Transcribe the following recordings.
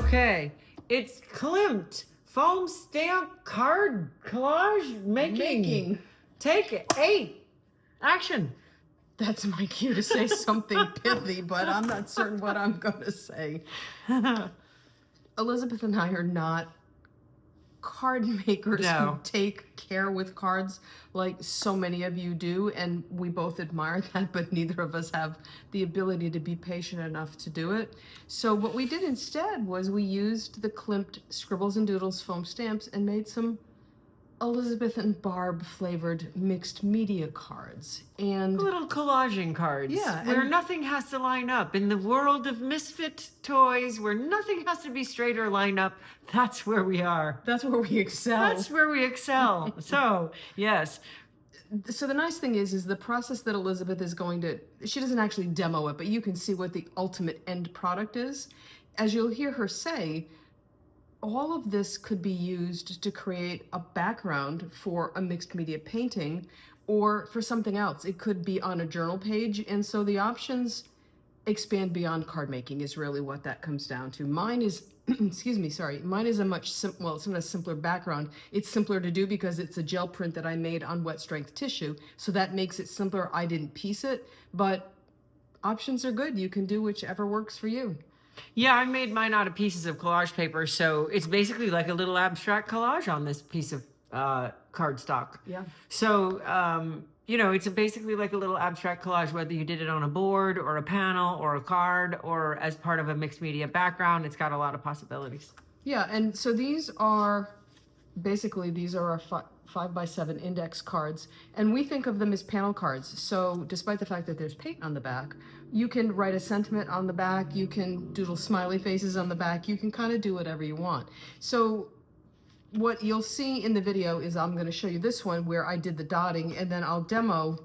Okay, it's Klimt foam stamp card collage making. Take it. 8. Action. That's my cue to say something pithy, but I'm not certain what I'm going to say. Elizabeth and I are not card makers who take care with cards like so many of you do, and we both admire that, but neither of us have the ability to be patient enough to do it. So what we did instead was we used the Klimt Scribbles and Doodles foam stamps and made some Elizabeth and Barb flavored mixed media cards. And little collaging cards. Yeah, where nothing has to line up. In the world of misfit toys, where nothing has to be straight or line up, that's where we are. That's where we excel. That's where we excel. So, yes. So the nice thing is the process that Elizabeth is going to, she doesn't actually demo it, but you can see what the ultimate end product is. As you'll hear her say, all of this could be used to create a background for a mixed media painting or for something else. It could be on a journal page, and so the options expand beyond card making is really what that comes down to. Mine is, mine is a much it's not a simpler background. It's simpler to do because it's a gel print that I made on wet strength tissue, so that makes it simpler. I didn't piece it, but options are good. You can do whichever works for you. Yeah, I made mine out of pieces of collage paper, so it's basically like a little abstract collage on this piece of cardstock. Yeah. So, it's basically like a little abstract collage, whether you did it on a board or a panel or a card or as part of a mixed media background. It's got a lot of possibilities. Yeah, and so these are our 5x7 index cards, and we think of them as panel cards. So despite the fact that there's paint on the back, you can write a sentiment on the back, you can doodle smiley faces on the back, you can kind of do whatever you want. So what you'll see in the video is I'm going to show you this one where I did the dotting, and then I'll demo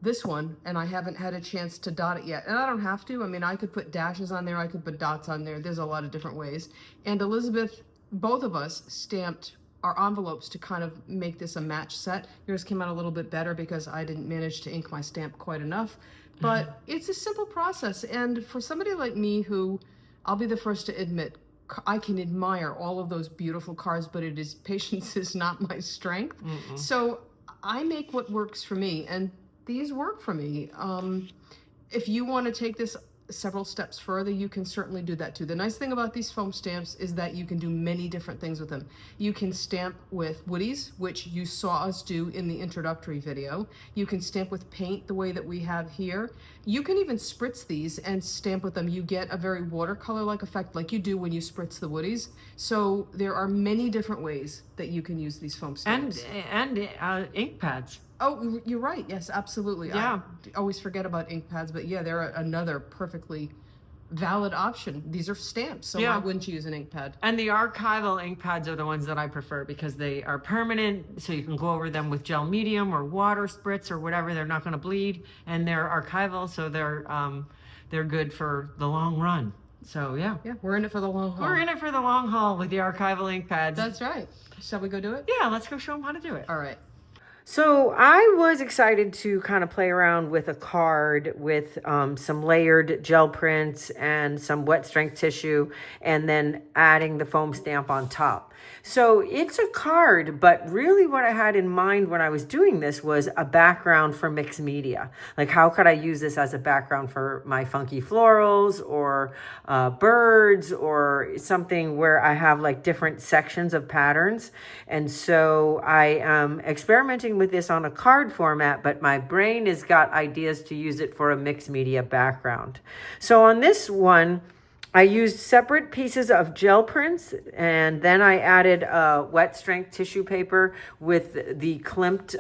this one, and I haven't had a chance to dot it yet. And I don't have to. I mean, I could put dashes on there, I could put dots on there. There's a lot of different ways. And Elizabeth, both of us stamped our envelopes to kind of make this a match set. Yours came out a little bit better because I didn't manage to ink my stamp quite enough. But it's a simple process. And for somebody like me who, I'll be the first to admit, I can admire all of those beautiful cards, but patience is not my strength. So I make what works for me, and these work for me. If you want to take this several steps further, you can certainly do that too. The nice thing about these foam stamps is that you can do many different things with them. You can stamp with woodies, which you saw us do in the introductory video. You can stamp with paint the way that we have here. You can even spritz these and stamp with them. You get a very watercolor-like effect like you do when you spritz the woodies. So there are many different ways that you can use these foam stamps. And ink pads. Oh, you're right. Yes, absolutely. Yeah. I always forget about ink pads, but yeah, they're another perfectly valid option. These are stamps, so why wouldn't you use an ink pad? And the archival ink pads are the ones that I prefer because they are permanent, so you can go over them with gel medium or water spritz or whatever. They're not going to bleed, and they're archival, so they're good for the long run. So yeah, we're in it for the long haul. We're in it for the long haul with the archival ink pads. That's right. Shall we go do it? Yeah, let's go show them how to do it. All right. So I was excited to kind of play around with a card with some layered gel prints and some wet strength tissue, and then adding the foam stamp on top. So it's a card, but really what I had in mind when I was doing this was a background for mixed media. Like, how could I use this as a background for my funky florals or birds or something where I have like different sections of patterns. And so I am experimenting with this on a card format, but my brain has got ideas to use it for a mixed media background. So on this one, I used separate pieces of gel prints, and then I added wet strength tissue paper with the Klimt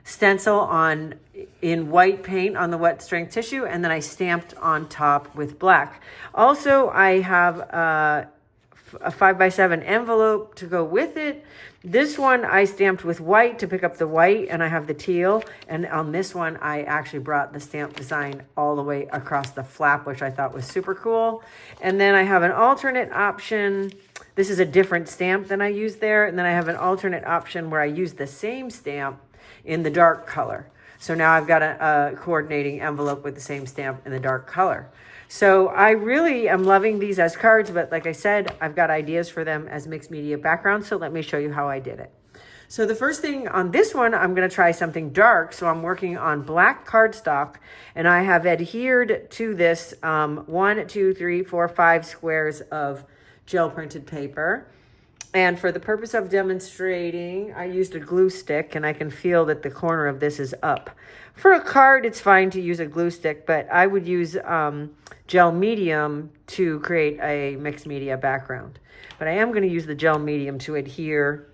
stencil in white paint on the wet strength tissue, and then I stamped on top with black. Also, I have a 5x7 envelope to go with it. This one I stamped with white to pick up the white, and I have the teal. And on this one, I actually brought the stamp design all the way across the flap, which I thought was super cool. And then I have an alternate option. This is a different stamp than I used there. And then I have an alternate option where I use the same stamp in the dark color. So now I've got a coordinating envelope with the same stamp in the dark color. So I really am loving these as cards, but like I said, I've got ideas for them as mixed media backgrounds. So let me show you how I did it. So the first thing on this one, I'm going to try something dark. So I'm working on black cardstock, and I have adhered to this 1, 2, 3, 4, 5 squares of gel printed paper. And for the purpose of demonstrating, I used a glue stick, and I can feel that the corner of this is up. For a card, it's fine to use a glue stick, but I would use gel medium to create a mixed media background. But I am going to use the gel medium to adhere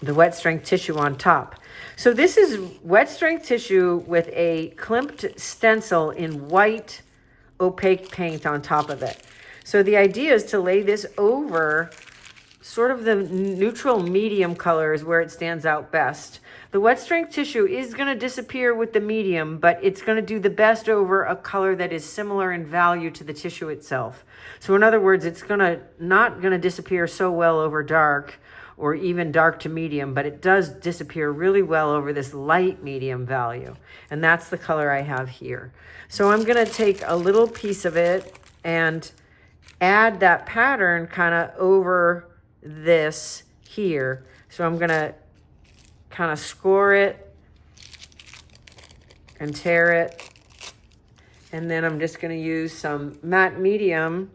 the wet strength tissue on top. So this is wet strength tissue with a Klimt stencil in white opaque paint on top of it. So the idea is to lay this over sort of the neutral medium colors where it stands out best. The wet strength tissue is going to disappear with the medium, but it's going to do the best over a color that is similar in value to the tissue itself. So in other words, it's not going to disappear so well over dark or even dark to medium, but it does disappear really well over this light medium value. And that's the color I have here. So I'm going to take a little piece of it and add that pattern kind of over this here. So I'm going to kind of score it and tear it. And then I'm just going to use some matte medium.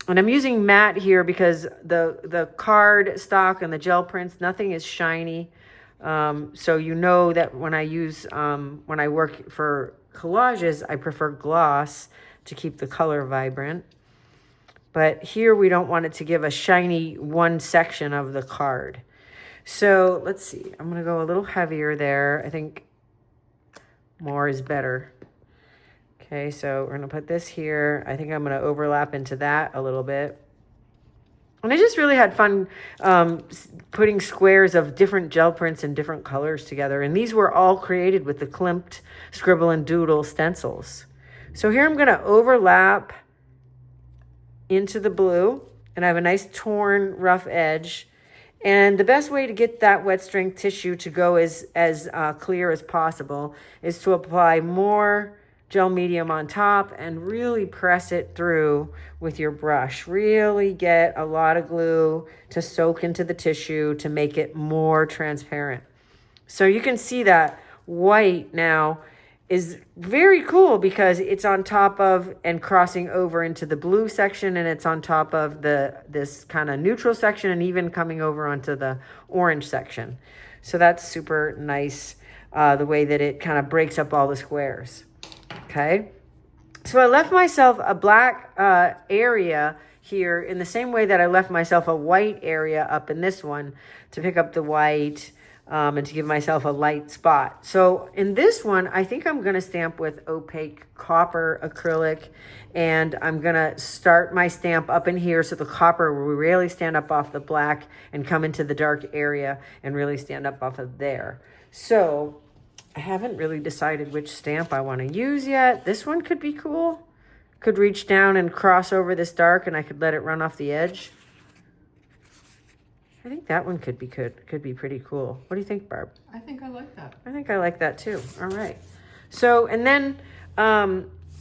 And I'm using matte here because the card stock and the gel prints, nothing is shiny. So you know that when I work for collages, I prefer gloss to keep the color vibrant. But here we don't want it to give a shiny one section of the card. So let's see, I'm going to go a little heavier there. I think more is better. Okay, so we're going to put this here. I think I'm going to overlap into that a little bit. And I just really had fun putting squares of different gel prints and different colors together. And these were all created with the Klimt Scribble and Doodle stencils. So here I'm going to overlap into the blue. And I have a nice torn, rough edge. And the best way to get that wet strength tissue to go as clear as possible is to apply more gel medium on top and really press it through with your brush. Really get a lot of glue to soak into the tissue to make it more transparent. So you can see that white now is very cool because it's on top of and crossing over into the blue section, and it's on top of this kind of neutral section and even coming over onto the orange section. So that's super nice, the way that it kind of breaks up all the squares. Okay, so I left myself a black area here in the same way that I left myself a white area up in this one to pick up the white and to give myself a light spot. So in this one, I think I'm going to stamp with opaque copper acrylic, and I'm going to start my stamp up in here so the copper will really stand up off the black and come into the dark area and really stand up off of there. So I haven't really decided which stamp I want to use yet. This one could be cool. Could reach down and cross over this dark, and I could let it run off the edge. I think that one could be pretty cool. What do you think, Barb? I think I like that. I think I like that too. All right. So, and then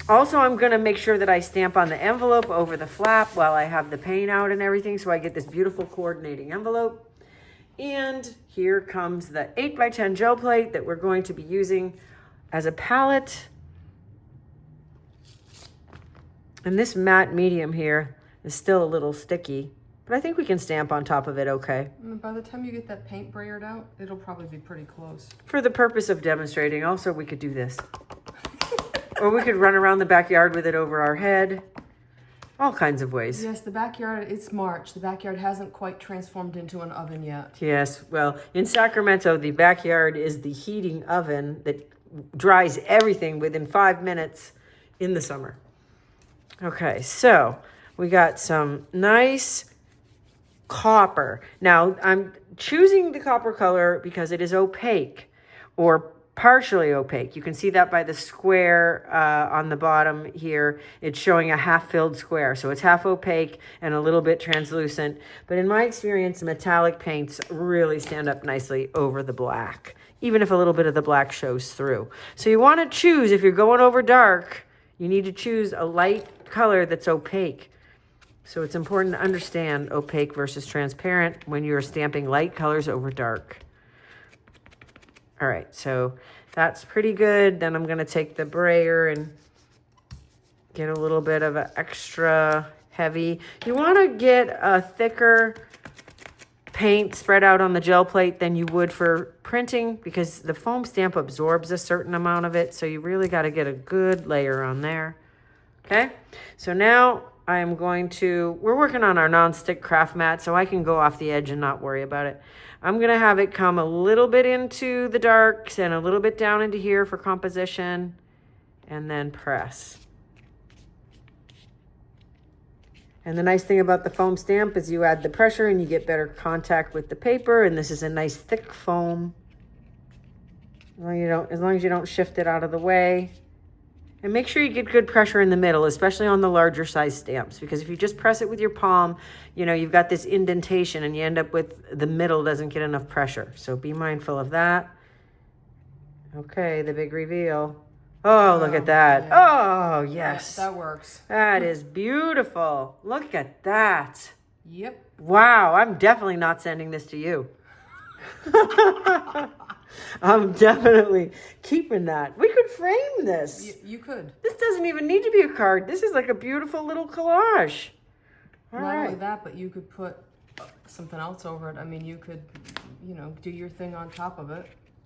also I'm going to make sure that I stamp on the envelope over the flap while I have the paint out and everything, so I get this beautiful coordinating envelope. And here comes the 8x10 gel plate that we're going to be using as a palette. And this matte medium here is still a little sticky, but I think we can stamp on top of it okay. And by the time you get that paint brayered out, it'll probably be pretty close. For the purpose of demonstrating, also we could do this. Or we could run around the backyard with it over our head. All kinds of ways. Yes, the backyard, it's March. The backyard hasn't quite transformed into an oven yet. Yes, well, in Sacramento, the backyard is the heating oven that dries everything within 5 minutes in the summer. Okay, so we got some nice copper. Now, I'm choosing the copper color because it is opaque, or partially opaque. You can see that by the square on the bottom here. It's showing a half-filled square. So it's half opaque and a little bit translucent. But in my experience, metallic paints really stand up nicely over the black, even if a little bit of the black shows through. So you want to choose, if you're going over dark, you need to choose a light color that's opaque. So it's important to understand opaque versus transparent when you're stamping light colors over dark. All right, so that's pretty good. Then I'm going to take the brayer and get a little bit of an extra heavy. You want to get a thicker paint spread out on the gel plate than you would for printing, because the foam stamp absorbs a certain amount of it. So you really got to get a good layer on there. Okay, so now I'm going to, we're working on our non-stick craft mat, so I can go off the edge and not worry about it. I'm going to have it come a little bit into the darks and a little bit down into here for composition, and then press. And the nice thing about the foam stamp is you add the pressure and you get better contact with the paper, and this is a nice thick foam. As long as you don't shift it out of the way. And make sure you get good pressure in the middle, especially on the larger size stamps, because if you just press it with your palm, you've got this indentation and you end up with the middle doesn't get enough pressure. So be mindful of that. Okay, the big reveal. Oh, look at that. Yeah. Oh, yes. That works. That is beautiful. Look at that. Yep. Wow, I'm definitely not sending this to you. I'm definitely keeping that. We could frame this. You could. This doesn't even need to be a card. This is like a beautiful little collage. Not only that, but you could put something else over it. I mean, you could, do your thing on top of it.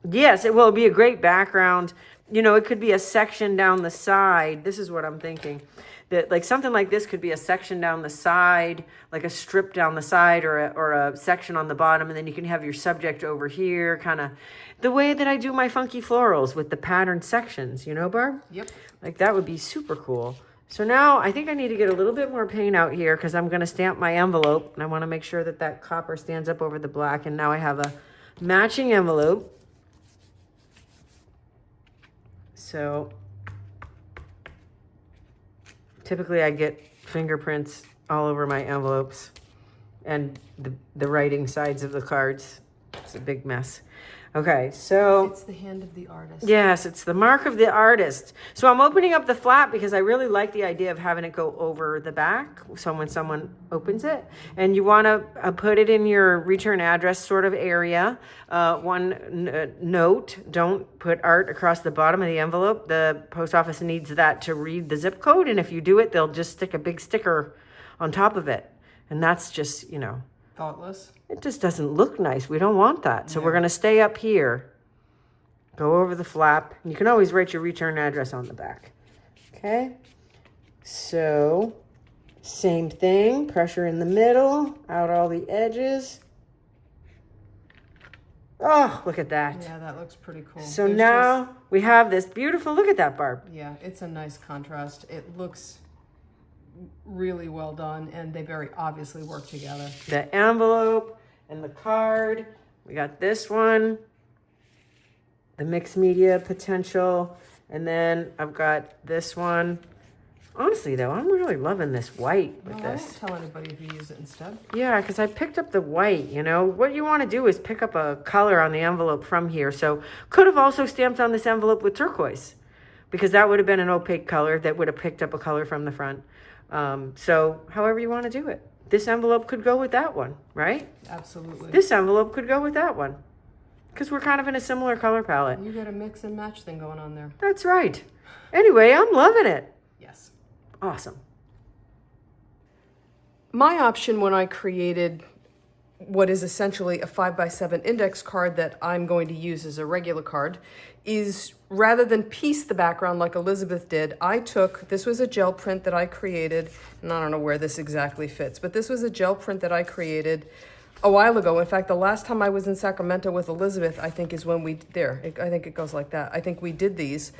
Yes, it will be a great background. It could be a section down the side. This is what I'm thinking. That like something like this could be a section down the side, like a strip down the side, or a section on the bottom, and then you can have your subject over here, kind of the way that I do my funky florals with the patterned sections, Barb? Yep. Like that would be super cool. So now I think I need to get a little bit more paint out here because I'm going to stamp my envelope, and I want to make sure that that copper stands up over the black, and now I have a matching envelope. So typically I get fingerprints all over my envelopes and the writing sides of the cards. It's a big mess. Okay, so it's the hand of the artist. Yes, it's the mark of the artist. So I'm opening up the flap because I really like the idea of having it go over the back. So when someone opens it, and you want to put it in your return address sort of area. Note, don't put art across the bottom of the envelope. The post office needs that to read the zip code. And if you do it, they'll just stick a big sticker on top of it. And that's just, thoughtless. It just doesn't look nice. We don't want that. So we're going to stay up here. Go over the flap. You can always write your return address on the back. Okay. So same thing. Pressure in the middle. Out all the edges. Oh, look at that. Yeah, that looks pretty cool. So now we have this beautiful, look at that, Barb. Yeah, it's a nice contrast. It looks really well done, and they very obviously work together. The envelope and the card. We got this one, the mixed media potential, and then I've got this one. Honestly, though, I'm really loving this white with this. I won't tell anybody if you use it instead. Yeah, because I picked up the white, What you want to do is pick up a color on the envelope from here. So could have also stamped on this envelope with turquoise, because that would have been an opaque color that would have picked up a color from the front. So however you want to do it. This envelope could go with that one, right? Absolutely. This envelope could go with that one, because we're kind of in a similar color palette. You got a mix and match thing going on there. That's right. Anyway, I'm loving it. Yes. Awesome. My option when I created what is essentially a 5x7 index card that I'm going to use as a regular card is, rather than piece the background like Elizabeth did, this was a gel print that I created, and I don't know where this exactly fits, but this was a gel print that I created a while ago. In fact, the last time I was in Sacramento with Elizabeth, I think is when I think it goes like that. I think we did these.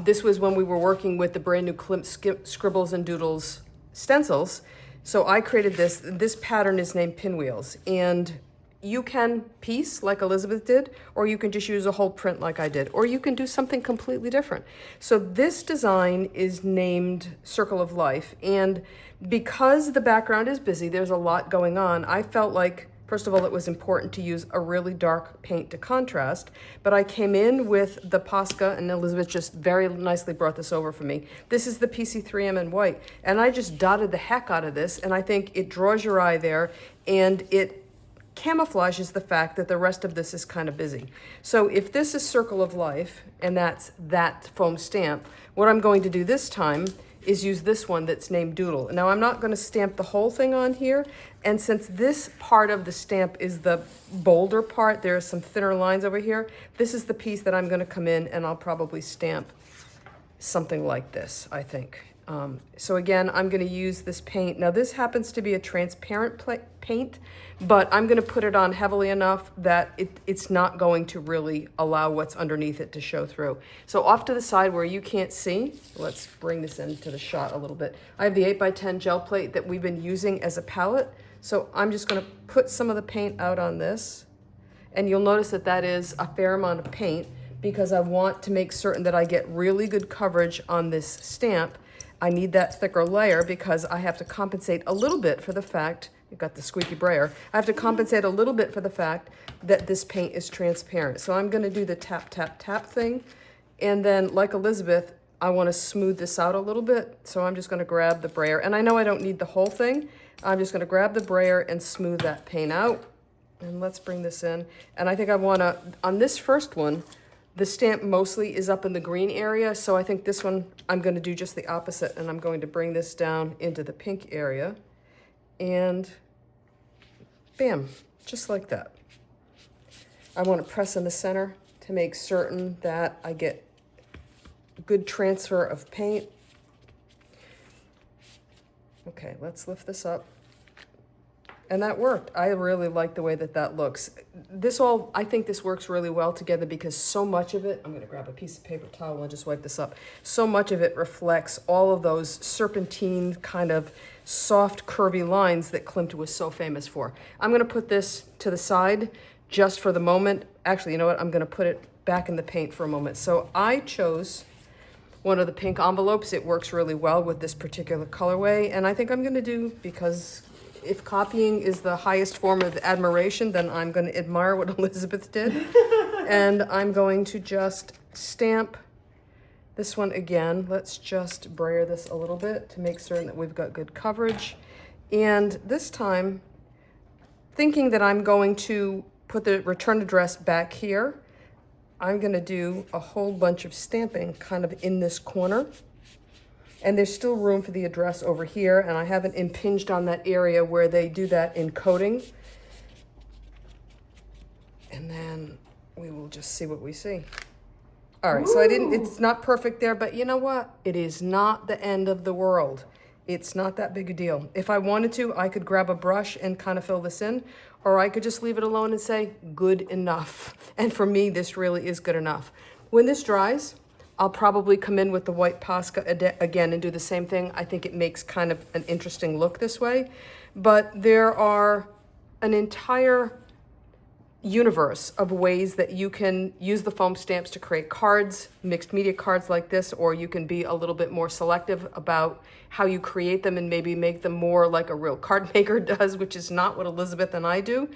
This was when we were working with the brand new Scribbles and Doodles stencils. So I created this. This pattern is named Pinwheels, and you can piece like Elizabeth did, or you can just use a whole print like I did, or you can do something completely different. So this design is named Circle of Life, and because the background is busy, there's a lot going on, I felt like, first of all, it was important to use a really dark paint to contrast, but I came in with the Posca, and Elizabeth just very nicely brought this over for me. This is the PC3M in white, and I just dotted the heck out of this, and I think it draws your eye there, and it camouflages the fact that the rest of this is kind of busy. So if this is Circle of Life, and that's that foam stamp, what I'm going to do this time is use this one that's named Doodle. Now I'm not going to stamp the whole thing on here, and since this part of the stamp is the bolder part, there are some thinner lines over here, this is the piece that I'm going to come in and I'll probably stamp something like this, I think. So again, I'm going to use this paint. Now this happens to be a transparent paint, but I'm going to put it on heavily enough that it's not going to really allow what's underneath it to show through. So off to the side where you can't see, let's bring this into the shot a little bit. I have the 8x10 gel plate that we've been using as a palette. So I'm just going to put some of the paint out on this, and you'll notice that that is a fair amount of paint because I want to make certain that I get really good coverage on this stamp. I need that thicker layer because I have to compensate a little bit for the fact, you've got the squeaky brayer, I have to compensate a little bit for the fact that this paint is transparent. So I'm going to do the tap, tap, tap thing. And then like Elizabeth, I want to smooth this out a little bit. So I'm just going to grab the brayer. And I know I don't need the whole thing. I'm just going to grab the brayer and smooth that paint out. And let's bring this in. And I think I want to, on this first one, the stamp mostly is up in the green area, so I think this one I'm going to do just the opposite, and I'm going to bring this down into the pink area, and bam, just like that. I want to press in the center to make certain that I get good transfer of paint. Okay, let's lift this up. And that worked. I really like the way that that looks. I think this works really well together because so much of it, I'm gonna grab a piece of paper towel and just wipe this up. So much of it reflects all of those serpentine kind of soft curvy lines that Klimt was so famous for. I'm gonna put this to the side just for the moment. Actually, you know what? I'm gonna put it back in the paint for a moment. So I chose one of the pink envelopes. It works really well with this particular colorway. And I think I'm gonna do, because if copying is the highest form of admiration, then I'm going to admire what Elizabeth did. And I'm going to just stamp this one again. Let's just brayer this a little bit to make certain that we've got good coverage. And this time, thinking that I'm going to put the return address back here, I'm going to do a whole bunch of stamping kind of in this corner. And there's still room for the address over here, and I haven't impinged on that area where they do that encoding. And then we will just see what we see. All right, so it's not perfect there, but you know what? It is not the end of the world. It's not that big a deal. If I wanted to, I could grab a brush and kind of fill this in, or I could just leave it alone and say, good enough. And for me, this really is good enough. When this dries, I'll probably come in with the white Posca again and do the same thing. I think it makes kind of an interesting look this way. But there are an entire universe of ways that you can use the foam stamps to create cards, mixed media cards like this, or you can be a little bit more selective about how you create them and maybe make them more like a real card maker does, which is not what Elizabeth and I do.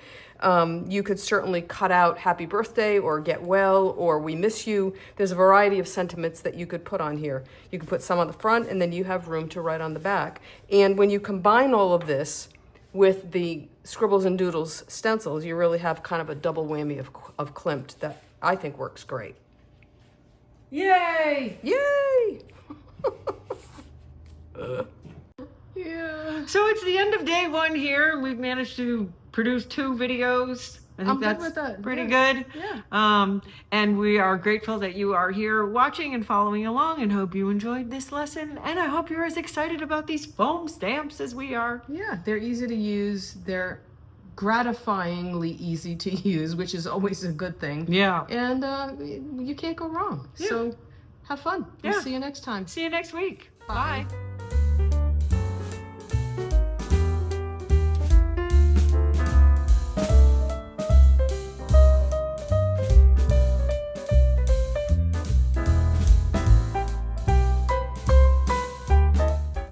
You could certainly cut out happy birthday or get well or we miss you. There's a variety of sentiments that you could put on here. You could put some on the front and then you have room to write on the back. And when you combine all of this with the Scribbles and Doodles stencils, you really have kind of a double whammy of Klimt that I think works great. Yay! Yay! Yeah. So it's the end of day one here. We've managed to produce 2 videos. I think that's good with that. pretty good. Yeah. And we are grateful that you are here watching and following along, and hope you enjoyed this lesson. And I hope you're as excited about these foam stamps as we are. Yeah, they're easy to use. They're gratifyingly easy to use, which is always a good thing. Yeah. And you can't go wrong. Yeah. So have fun. Yeah. We'll see you next time. See you next week. Bye.